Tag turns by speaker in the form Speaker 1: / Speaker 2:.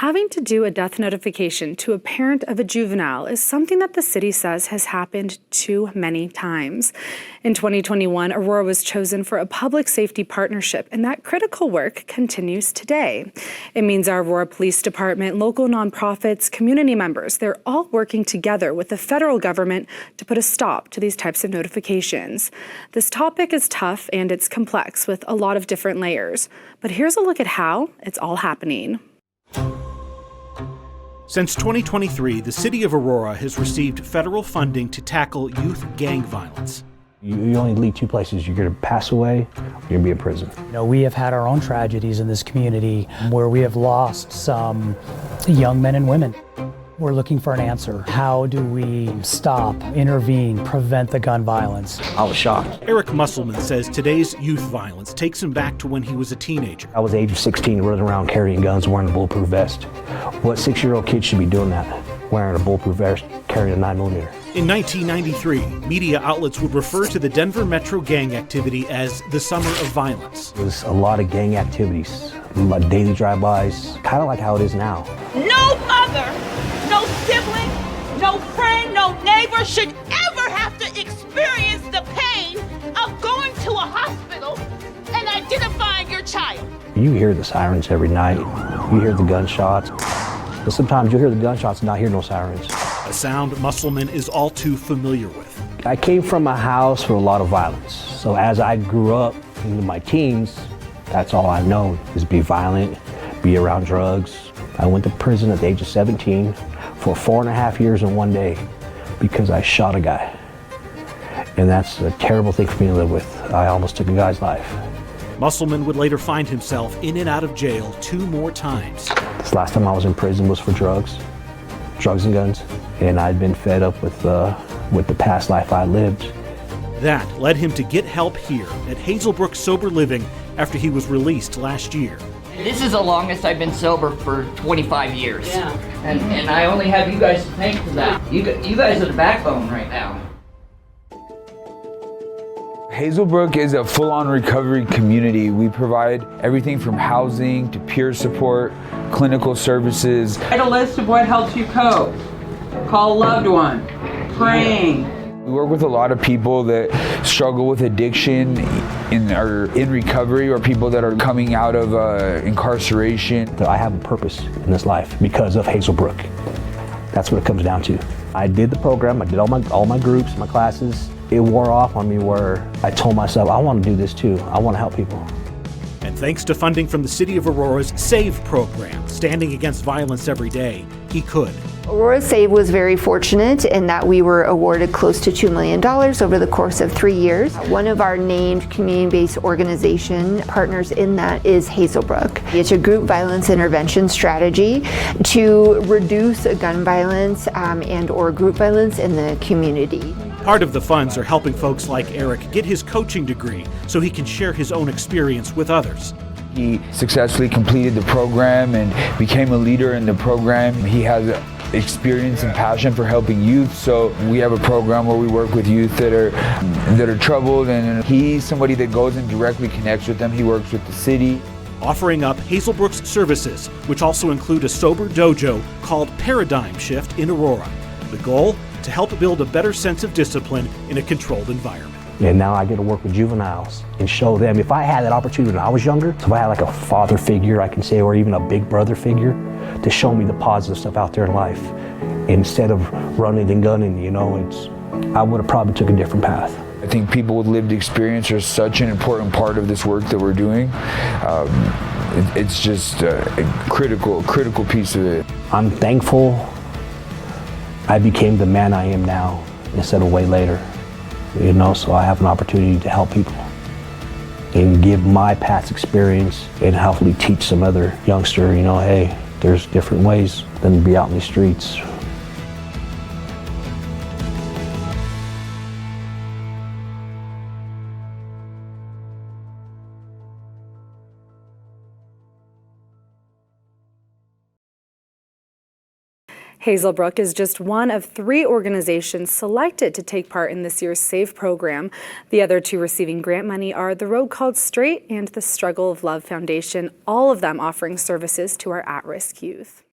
Speaker 1: Having to do a death notification to a parent of a juvenile is something that the city says has happened too many times. In 2021, Aurora was chosen for a public safety partnership, and that critical work continues today. It means our Aurora Police Department, local nonprofits, community members, they're all working together with the federal government to put a stop to these types of notifications. This topic is tough and it's complex with a lot of different layers, but here's a look at how it's all happening.
Speaker 2: Since 2023, the city of Aurora has received federal funding to tackle youth gang violence.
Speaker 3: You only leave two places. You're going to pass away or you're going to be in prison.
Speaker 4: You know, we have had our own tragedies in this community where we have lost some young men and women. We're looking for an answer. How do we stop, intervene, prevent the gun violence?
Speaker 3: I was shocked.
Speaker 2: Eric Musselman says today's youth violence takes him back to when he was a teenager.
Speaker 3: I was age of 16, running around carrying guns, wearing a bulletproof vest. What 6-year-old kid should be doing that? Wearing a bulletproof vest, carrying a 9mm. In
Speaker 2: 1993, media outlets would refer to the Denver Metro gang activity as the Summer of Violence.
Speaker 3: There was a lot of gang activities, like daily drive-bys, kind of like how it is now.
Speaker 5: No mother, no sibling, no friend, no neighbor should ever have to experience the pain of going to a hospital and identifying your child.
Speaker 3: You hear the sirens every night. You hear the gunshots. But sometimes you'll hear the gunshots and not hear no sirens.
Speaker 2: A sound Musselman is all too familiar with.
Speaker 3: I came from a house with a lot of violence. So as I grew up into my teens, that's all I've known is be violent, be around drugs. I went to prison at the age of 17 for 4.5 years and 1 day because I shot a guy. And that's a terrible thing for me to live with. I almost took a guy's life.
Speaker 2: Musselman would later find himself in and out of jail 2 more times.
Speaker 3: This last time I was in prison was for drugs and guns. And I'd been fed up with the past life I lived.
Speaker 2: That led him to get help here at Hazelbrook Sober Living after he was released last year.
Speaker 6: This is the longest I've been sober for 25 years. Yeah. And I only have you guys to thank for that. You guys are the backbone right now.
Speaker 7: Hazelbrook is a full-on recovery community. We provide everything from housing to peer support, clinical services.
Speaker 8: Write a list of what helps you cope. Call a loved one. Praying.
Speaker 7: We work with a lot of people that struggle with addiction and are in recovery, or people that are coming out of incarceration.
Speaker 3: I have a purpose in this life because of Hazelbrook. That's what it comes down to. I did the program, I did all my groups, my classes. It wore off on me where I told myself, I want to do this too. I want to help people.
Speaker 2: And thanks to funding from the City of Aurora's SAVE program, Standing Against Violence Every Day, he could.
Speaker 9: Aurora SAVE was very fortunate in that we were awarded close to $2 million over the course of 3 years. One of our named community-based organization partners in that is Hazelbrook. It's a group violence intervention strategy to reduce gun violence and or group violence in the community.
Speaker 2: Part of the funds are helping folks like Eric get his coaching degree so he can share his own experience with others.
Speaker 7: He successfully completed the program and became a leader in the program. He has experience and passion for helping youth, so we have a program where we work with youth that are troubled, and he's somebody that goes and directly connects with them. He works with the city.
Speaker 2: Offering up Hazelbrook's services, which also include a sober dojo called Paradigm Shift in Aurora. The goal? To help build a better sense of discipline in a controlled environment.
Speaker 3: And now I get to work with juveniles and show them, if I had that opportunity when I was younger, so if I had like a father figure, I can say, or even a big brother figure, to show me the positive stuff out there in life, instead of running and gunning, you know, I would have probably took a different path.
Speaker 7: I think people with lived experience are such an important part of this work that we're doing. It's just a critical piece of it.
Speaker 3: I'm thankful I became the man I am now instead of way later, you know, so I have an opportunity to help people and give my past experience and hopefully teach some other youngster, you know, hey, there's different ways than to be out in the streets.
Speaker 1: Hazelbrook is just one of 3 organizations selected to take part in this year's SAVE program. The other 2 receiving grant money are The Road Called Straight and the Struggle of Love Foundation, all of them offering services to our at-risk youth.